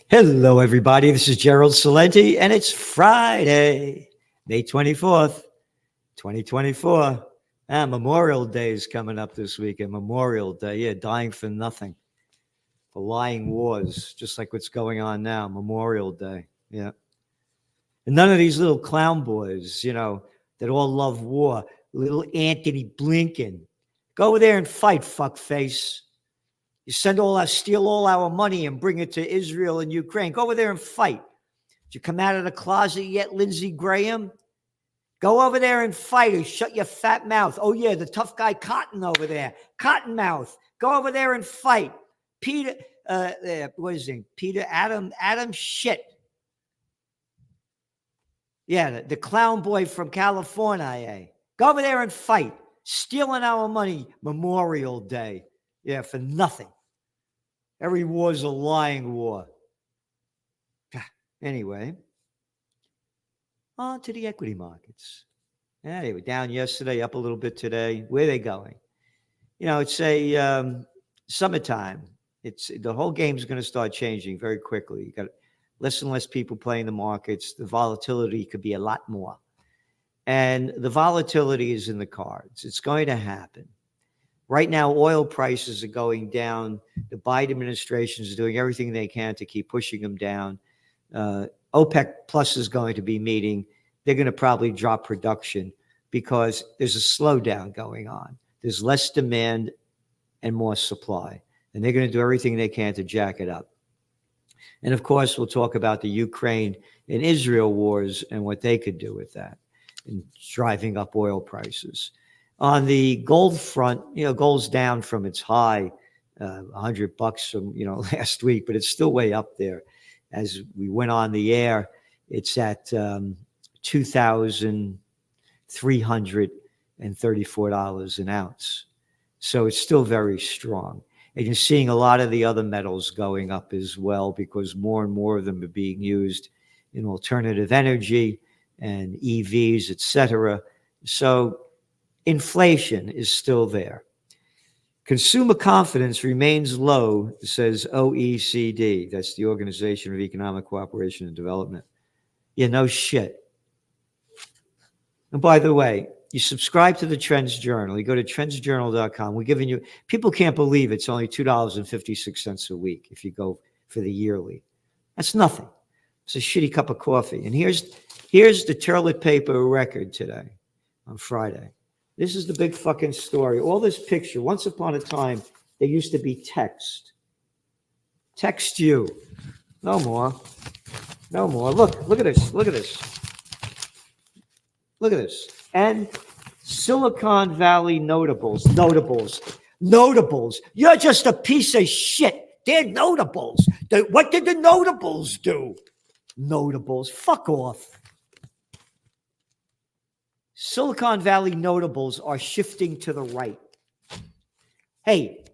Hello, everybody. This is Gerald Salenti, and it's Friday, May 24th, 2024. Memorial Day is coming up this weekend. Memorial Day. Yeah, dying for nothing, for lying wars, just like what's going on now. Memorial Day. Yeah. And none of these little clown boys, that all love war. Little Anthony Blinken. Go over there and fight, fuckface. You steal all our money and bring it to Israel and Ukraine. Go over there and fight. Did you come out of the closet yet, Lindsey Graham? Go over there and fight or shut your fat mouth. Oh, yeah, the tough guy Cotton over there. Cottonmouth. Go over there and fight. Peter, what is his name? Peter Adam shit. Yeah, the clown boy from California. Go over there and fight. Stealing our money Memorial Day. Yeah, for nothing. Every war is a lying war. Anyway, on to the equity markets. Yeah, they were down yesterday, up a little bit today. Where are they going? It's a summertime. The whole game is going to start changing very quickly. You got less and less people playing the markets. The volatility could be a lot more. And the volatility is in the cards. It's going to happen. Right now, oil prices are going down. The Biden administration is doing everything they can to keep pushing them down. OPEC Plus is going to be meeting. They're going to probably drop production because there's a slowdown going on. There's less demand and more supply. And they're going to do everything they can to jack it up. And of course, we'll talk about the Ukraine and Israel wars and what they could do with that and driving up oil prices. On the gold front, gold's down from its high, $100 from, last week, but it's still way up there. As we went on the air, it's at $2,334 an ounce. So it's still very strong. And you're seeing a lot of the other metals going up as well because more and more of them are being used in alternative energy and EVs, et cetera. So inflation is still there. Consumer confidence remains low, says OECD. That's the Organization of Economic Cooperation and Development. Yeah, no shit. And by the way, you subscribe to the Trends Journal. You go to trendsjournal.com. We're giving you, people can't believe it's only $2.56 a week if you go for the yearly. That's nothing. It's a shitty cup of coffee. And here's the toilet paper record today on Friday. This is the big fucking story. All this picture. Once upon a time, there used to be text. Text you. No more. No more. Look at this. Look at this. Look at this. And Silicon Valley notables. You're just a piece of shit. They're notables. What did the notables do? Notables. Fuck off. Silicon Valley notables are shifting to the right. Hey,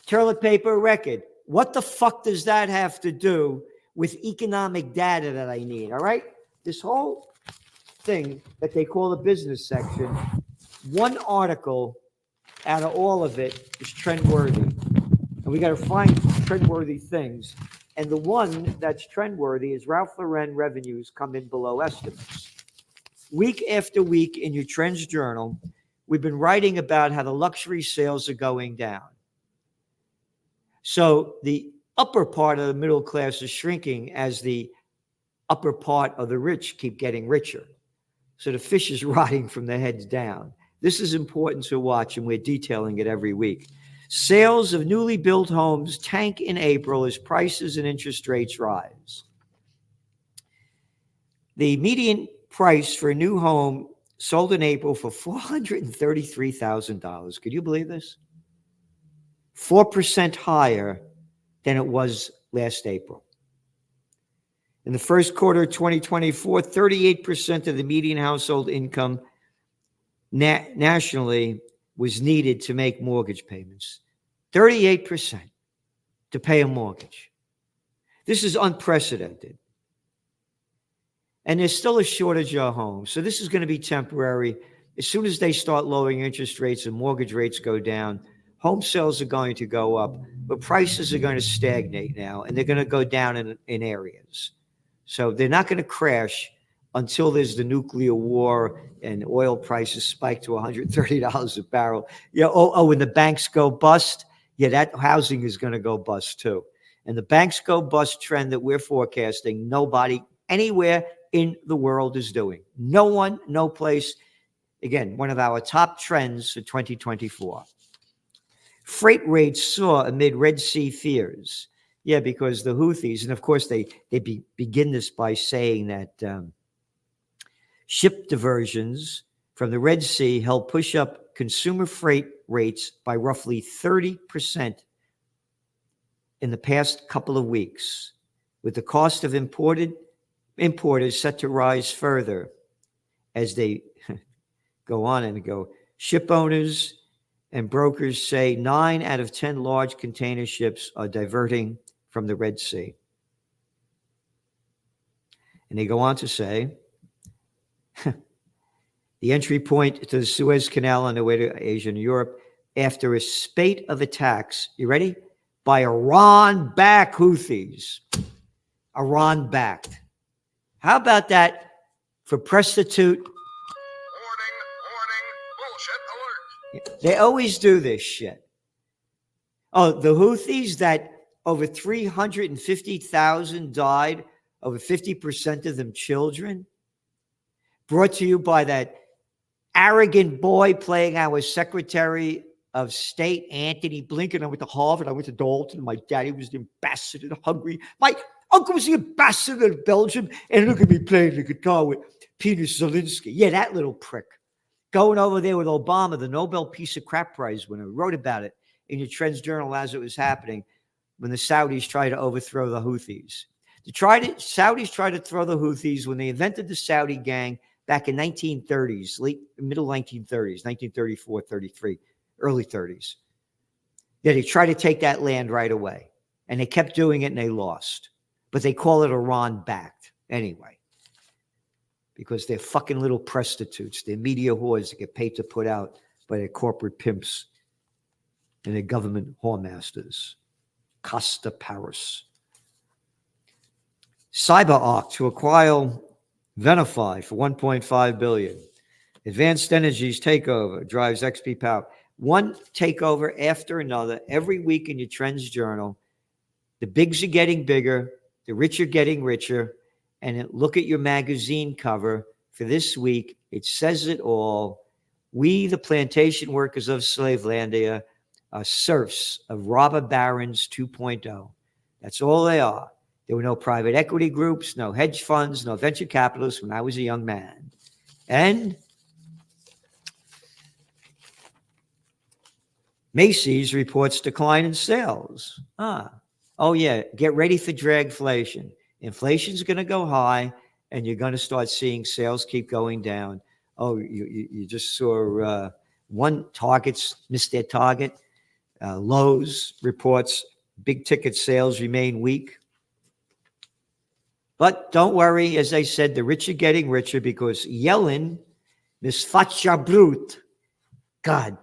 toilet paper record. What the fuck does that have to do with economic data that I need? All right? This whole thing that they call the business section, one article out of all of it is trendworthy. And we got to find trendworthy things. And the one that's trendworthy is Ralph Lauren revenues come in below estimates. Week after week in your Trends Journal, we've been writing about how the luxury sales are going down. So the upper part of the middle class is shrinking as the upper part of the rich keep getting richer. So the fish is rotting from the heads down. This is important to watch, and we're detailing it every week. Sales of newly built homes tank in April as prices and interest rates rise. The median price for a new home sold in April for $433,000. Could you believe this? 4% higher than it was last April. In the first quarter of 2024, 38% of the median household income nationally was needed to make mortgage payments. 38% to pay a mortgage. This is unprecedented. And there's still a shortage of homes. So this is going to be temporary. As soon as they start lowering interest rates and mortgage rates go down, home sales are going to go up, but prices are going to stagnate now, and they're going to go down in areas. So they're not going to crash until there's the nuclear war and oil prices spike to $130 a barrel. Yeah. When the banks go bust, yeah, that housing is going to go bust too. And the banks go bust trend that we're forecasting, nobody anywhere in the world is doing. No one, no place. Again, one of our top trends for 2024. Freight rates soar amid Red Sea fears. Yeah, because the Houthis, and of course they begin this by saying that ship diversions from the Red Sea help push up consumer freight rates by roughly 30% in the past couple of weeks, with the cost of importers set to rise further as they go on and go. Ship owners and brokers say 9 out of 10 large container ships are diverting from the Red Sea. And they go on to say, the entry point to the Suez Canal on the way to Asia and Europe after a spate of attacks, you ready? By Iran-backed Houthis. Iran-backed. How about that for prostitute? Warning, bullshit alert. They always do this shit. Oh, the Houthis that over 350,000 died, over 50% of them children, brought to you by that arrogant boy playing our Secretary of State, Anthony Blinken. I went to Harvard. I went to Dalton. My daddy was the ambassador to Hungary. My uncle was the ambassador to Belgium. And look at me playing the guitar with Peter Zelinsky. Yeah, that little prick. Going over there with Obama, the Nobel Peace of Crap Prize winner. Wrote about it in your Trends Journal as it was happening when the Saudis tried to overthrow the Houthis. Saudis tried to throw the Houthis when they invented the Saudi gang back in 1930s, middle 1930s, 1934, 33, early 30s. Yeah, they tried to take that land right away. And they kept doing it and they lost. But they call it Iran-backed anyway. Because they're fucking little prostitutes. They're media whores that get paid to put out by their corporate pimps and their government whoremasters. Costa Paris. CyberArk to acquire Venify for $1.5 billion. Advanced Energy's takeover drives XP Power. One takeover after another every week in your Trends Journal. The bigs are getting bigger. The rich are getting richer. And look at your magazine cover for this week. It says it all. We, the plantation workers of Slavelandia, are serfs of robber barons 2.0. That's all they are. There were no private equity groups, no hedge funds, no venture capitalists when I was a young man. And Macy's reports decline in sales. Oh yeah, get ready for dragflation. Inflation's going to go high, and you're going to start seeing sales keep going down. Oh, you just saw one Target's missed their target. Lowe's reports big ticket sales remain weak. But don't worry, as I said, the rich are getting richer because Yellen, Miss Facha Brut, God,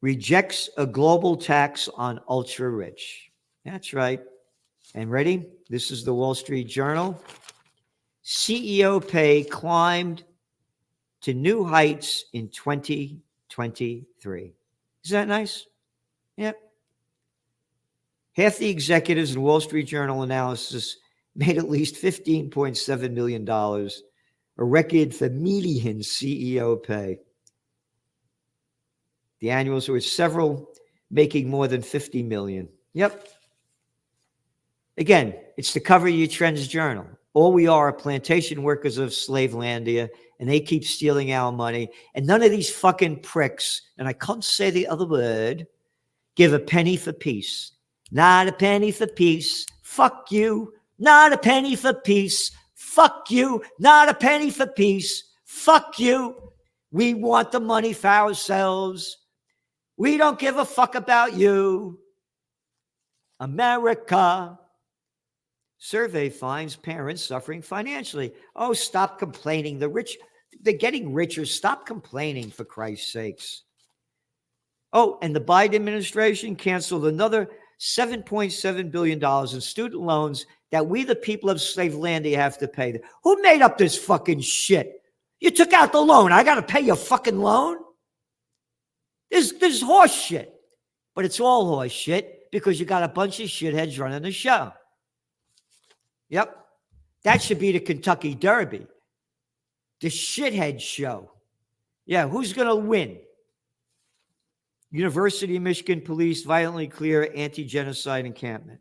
rejects a global tax on ultra rich. That's right. And ready? This is the Wall Street Journal. CEO pay climbed to new heights in 2023. Is that nice? Yep. Half the executives in Wall Street Journal analysis made at least $15.7 million, a record for median CEO pay. The annuals were several making more than $50 million. Yep. Again, it's the cover of your Trends Journal. All we are plantation workers of Slavelandia, and they keep stealing our money. And none of these fucking pricks, and I can't say the other word, give a penny for peace. Not a penny for peace. Fuck you. Not a penny for peace. Fuck you. Not a penny for peace. Fuck you. We want the money for ourselves. We don't give a fuck about you. America. Survey finds parents suffering financially. Oh, stop complaining. The rich, they're getting richer. Stop complaining, for Christ's sakes. Oh, and the Biden administration canceled another $7.7 billion in student loans that we, the people of Slavelandia, have to pay. Who made up this fucking shit? You took out the loan. I got to pay your fucking loan? This is horse shit. But it's all horse shit because you got a bunch of shitheads running the show. Yep. That should be the Kentucky Derby. The shithead show. Yeah, who's going to win? University of Michigan police violently clear anti-genocide encampment.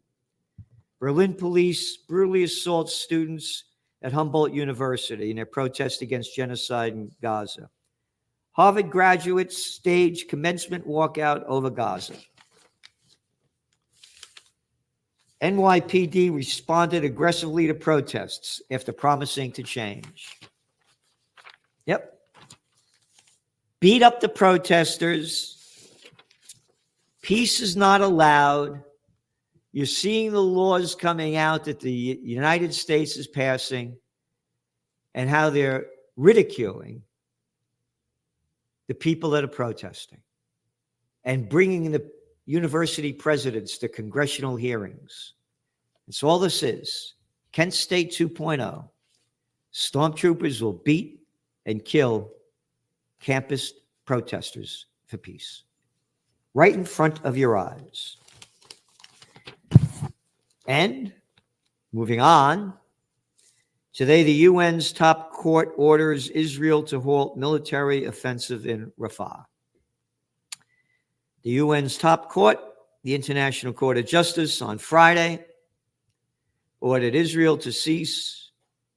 Berlin police brutally assault students at Humboldt University in their protest against genocide in Gaza. Harvard graduates stage commencement walkout over Gaza. NYPD responded aggressively to protests after promising to change. Yep. Beat up the protesters. Peace is not allowed. You're seeing the laws coming out that the United States is passing and how they're ridiculing the people that are protesting and bringing the university presidents to congressional hearings. That's all this is. Kent State 2.0. Stormtroopers will beat and kill campus protesters for peace. Right in front of your eyes. And moving on, today the UN's top court orders Israel to halt military offensive in Rafah. The UN's top court, the International Court of Justice, on Friday ordered Israel to cease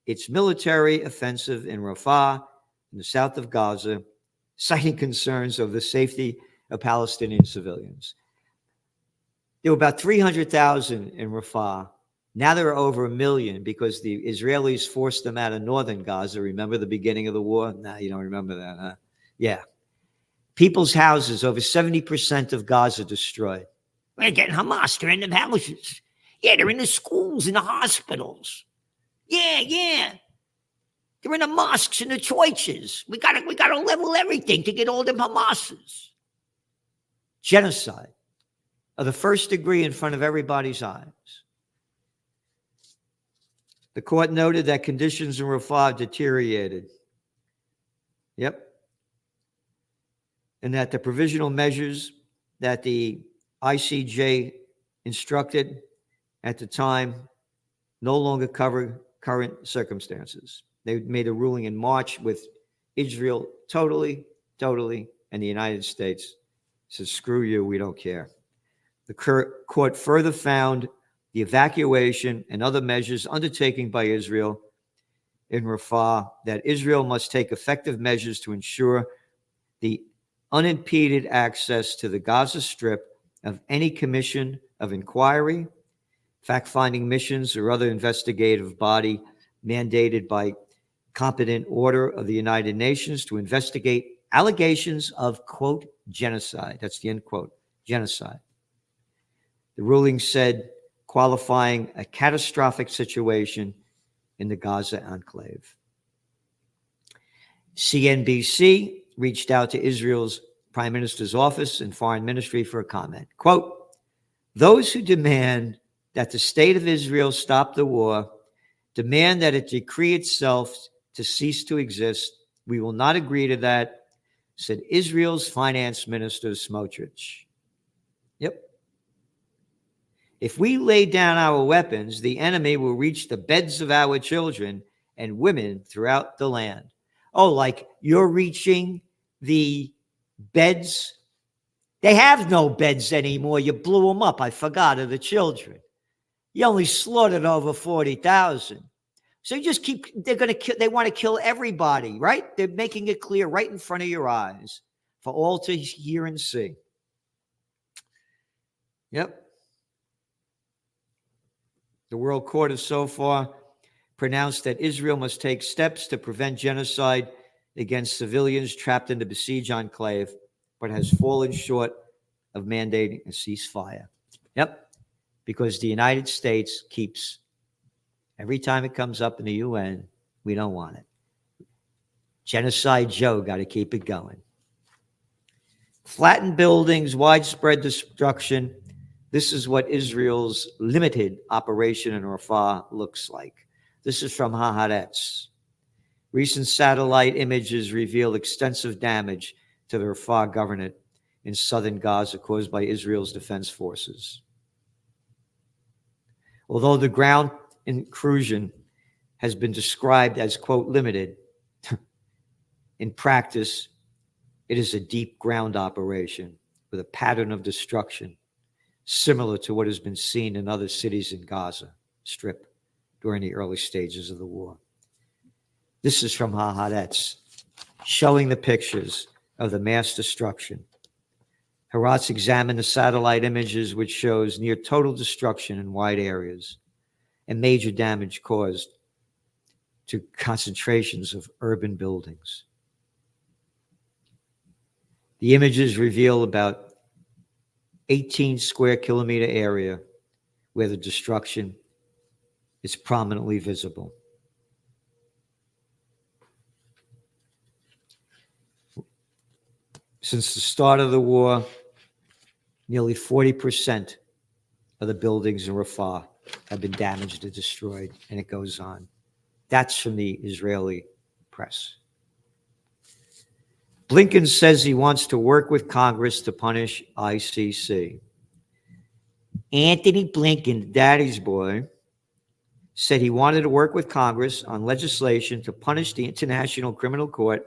its military offensive in Rafah in the south of Gaza, citing concerns of the safety of Palestinian civilians. There were about 300,000 in Rafah. Now there are over 1 million because the Israelis forced them out of northern Gaza. Remember the beginning of the war? No, you don't remember that, huh? Yeah. People's houses, over 70% of Gaza destroyed. We're getting Hamas. They're in the houses. Yeah, they're in the schools, in the hospitals. Yeah. They're in the mosques and the churches. We gotta level everything to get all them Hamases. Genocide of the first degree in front of everybody's eyes. The court noted that conditions in Rafah deteriorated. Yep. And that the provisional measures that the ICJ instructed at the time no longer cover current circumstances. They made a ruling in March with Israel totally, and the United States says, screw you, we don't care. The court further found the evacuation and other measures undertaken by Israel in Rafah that Israel must take effective measures to ensure the unimpeded access to the Gaza Strip of any commission of inquiry, fact-finding missions, or other investigative body mandated by competent order of the United Nations to investigate allegations of, quote, genocide. That's the end quote, genocide. The ruling said, qualifying a catastrophic situation in the Gaza enclave. CNBC reached out to Israel's Prime Minister's office and Foreign Ministry for a comment. Quote, those who demand that the state of Israel stop the war demand that it decree itself to cease to exist. We will not agree to that, said Israel's Finance Minister Smotrich. Yep. If we lay down our weapons, the enemy will reach the beds of our children and women throughout the land. Oh, like you're reaching the beds? They have no beds anymore. You blew them up. I forgot of the children. You only slaughtered over 40,000. So you just they want to kill everybody, right? They're making it clear right in front of your eyes for all to hear and see. Yep. The World Court has so far pronounced that Israel must take steps to prevent genocide against civilians trapped in the besieged enclave, but has fallen short of mandating a ceasefire. Yep. Because the United States keeps, every time it comes up in the UN, we don't want it. Genocide Joe got to keep it going. Flattened buildings, widespread destruction. This is what Israel's limited operation in Rafah looks like. This is from Haaretz. Recent satellite images reveal extensive damage to the Rafah governorate in southern Gaza caused by Israel's defense forces. Although the ground intrusion has been described as, quote, limited, in practice, it is a deep ground operation with a pattern of destruction similar to what has been seen in other cities in Gaza Strip during the early stages of the war. This is from Haaretz, showing the pictures of the mass destruction. Haaretz examined the satellite images, which shows near total destruction in wide areas and major damage caused to concentrations of urban buildings. The images reveal about 18 square kilometer area where the destruction is prominently visible. Since the start of the war, nearly 40% of the buildings in Rafah have been damaged or destroyed, and it goes on. That's from the Israeli press. Blinken says he wants to work with Congress to punish ICC. Anthony Blinken, daddy's boy, said he wanted to work with Congress on legislation to punish the International Criminal Court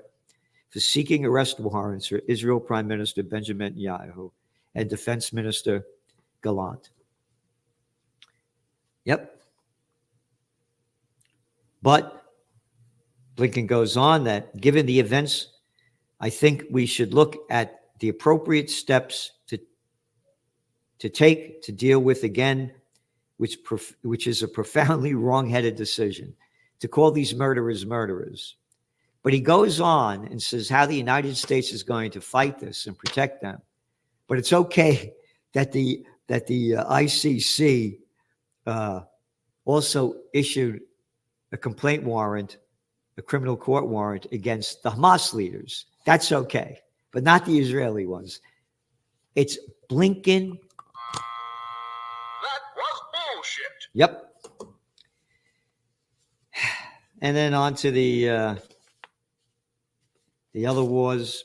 for seeking arrest warrants for Israel Prime Minister Benjamin Netanyahu and Defense Minister Gallant. Yep. But Blinken goes on that given the events, I think we should look at the appropriate steps to take to deal with, again, which is a profoundly wrong-headed decision, to call these murderers murderers. But he goes on and says how the United States is going to fight this and protect them. But it's okay that the ICC also issued a complaint warrant, a criminal court warrant against the Hamas leaders. That's okay, but not the Israeli ones. It's Blinken. That was bullshit. Yep. And then on to the other wars.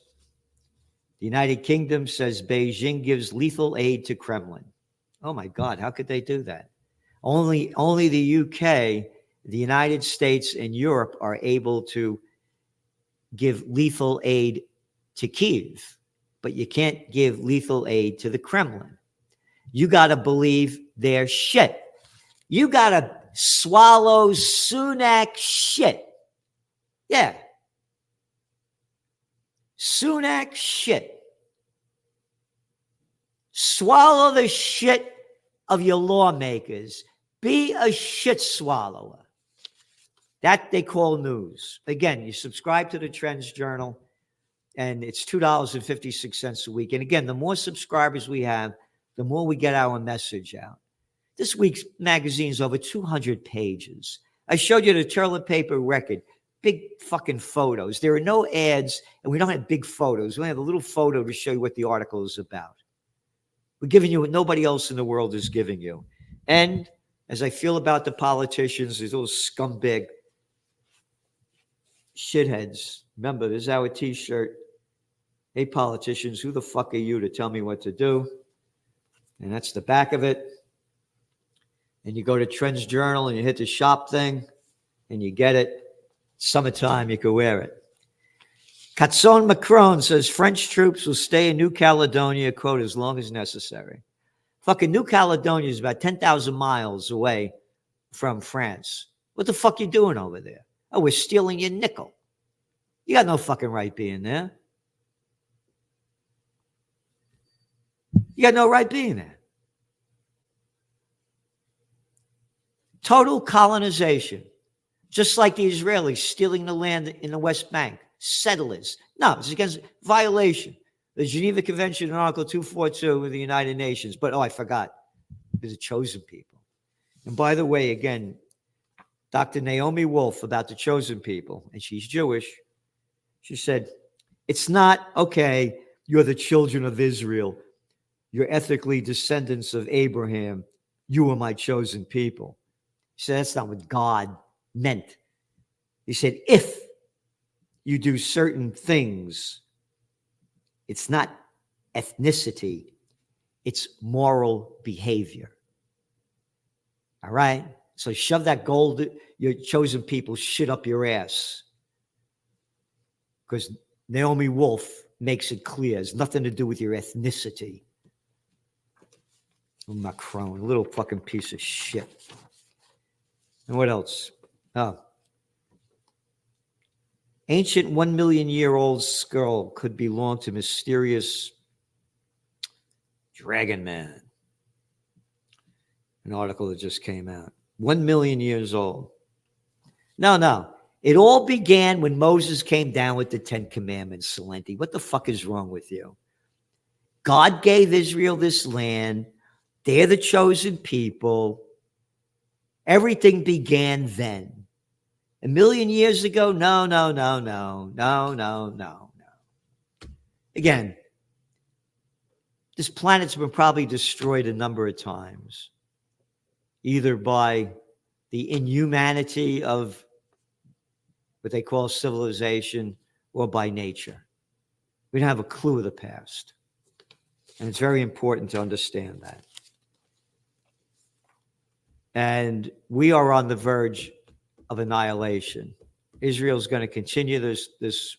The United Kingdom says Beijing gives lethal aid to Kremlin. Oh my God, how could they do that? Only the UK, the United States, and Europe are able to give lethal aid to Kyiv, but you can't give lethal aid to the Kremlin. You got to believe their shit. You got to swallow Sunak shit. Yeah. Sunak shit. Swallow the shit of your lawmakers. Be a shit swallower. That they call news. Again, you subscribe to the Trends Journal, and it's $2.56 a week. And again, the more subscribers we have, the more we get our message out. This week's magazine is over 200 pages. I showed you the toilet paper record, big fucking photos. There are no ads, and we don't have big photos. We only have a little photo to show you what the article is about. We're giving you what nobody else in the world is giving you. And as I feel about the politicians, these little scumbag shitheads. Remember, this is our t-shirt. Hey, politicians, who the fuck are you to tell me what to do? And that's the back of it. And you go to Trends Journal and you hit the shop thing and you get it. Summertime, you can wear it. Catson Macron says French troops will stay in New Caledonia, quote, as long as necessary. Fucking New Caledonia is about 10,000 miles away from France. What the fuck you doing over there? Oh, we're stealing your nickel. You got no fucking right being there. You got no right being there. Total colonization. Just like the Israelis stealing the land in the West Bank. Settlers. No, it's against violation. The Geneva Convention in Article 242 of the United Nations. But, I forgot. There's a chosen people. And by the way, again, Dr. Naomi Wolf about the chosen people, and she's Jewish. She said, it's not okay You're the children of Israel. You're ethically descendants of Abraham. You are my chosen people. He said, that's not what God meant. He said, if you do certain things, it's not ethnicity, it's moral behavior. All right? So shove that gold, your chosen people, shit up your ass. Because Naomi Wolf makes it clear. It's nothing to do with your ethnicity. Macron, a little fucking piece of shit. And what else? Oh. Ancient 1 million year old skull could belong to mysterious Dragon Man. An article that just came out. 1 million years old. No. It all began when Moses came down with the 10 Commandments, Salenti. What the fuck is wrong with you? God gave Israel this land. They're the chosen people. Everything began then. 1 million years ago? No. Again, this planet's been probably destroyed a number of times, either by the inhumanity of what they call civilization or by nature. We don't have a clue of the past. And it's very important to understand that. And we are on the verge of annihilation. Israel's going to continue this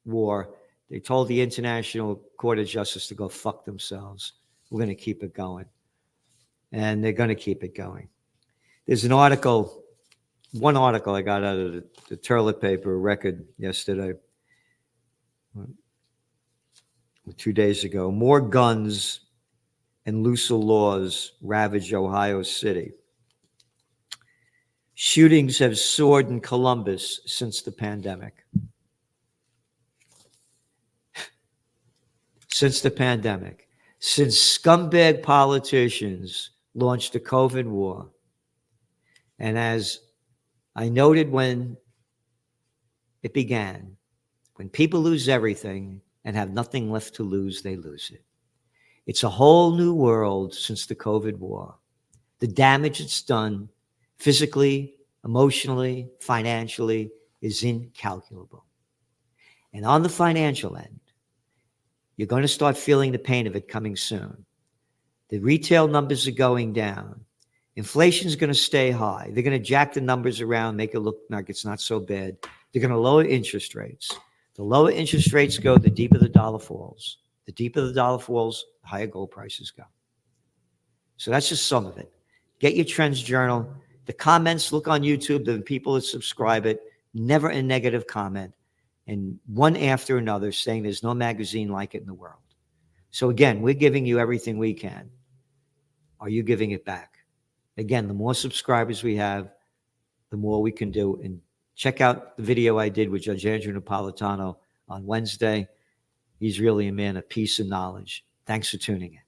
war. They told the International Court of Justice to go fuck themselves. We're going to keep it going. And they're going to keep it going. There's one article I got out of the Turlet paper record yesterday, 2 days ago. More guns and looser laws ravage Ohio City. Shootings have soared in Columbus since the pandemic. Since scumbag politicians launched the COVID war. And as I noted when it began, when people lose everything and have nothing left to lose, they lose it. It's a whole new world since the COVID war. The damage it's done physically, emotionally, financially is incalculable. And on the financial end, you're going to start feeling the pain of it coming soon. The retail numbers are going down. Inflation is going to stay high. They're going to jack the numbers around, make it look like it's not so bad. They're going to lower interest rates. The lower interest rates go, the deeper the dollar falls. The deeper the dollar falls, the higher gold prices go. So that's just some of it. Get your Trends Journal. The comments, look on YouTube, the people that subscribe it, never a negative comment. And one after another saying there's no magazine like it in the world. So again, we're giving you everything we can. Are you giving it back? Again, the more subscribers we have, the more we can do. And check out the video I did with Judge Andrew Napolitano on Wednesday. He's really a man of peace and knowledge. Thanks for tuning in.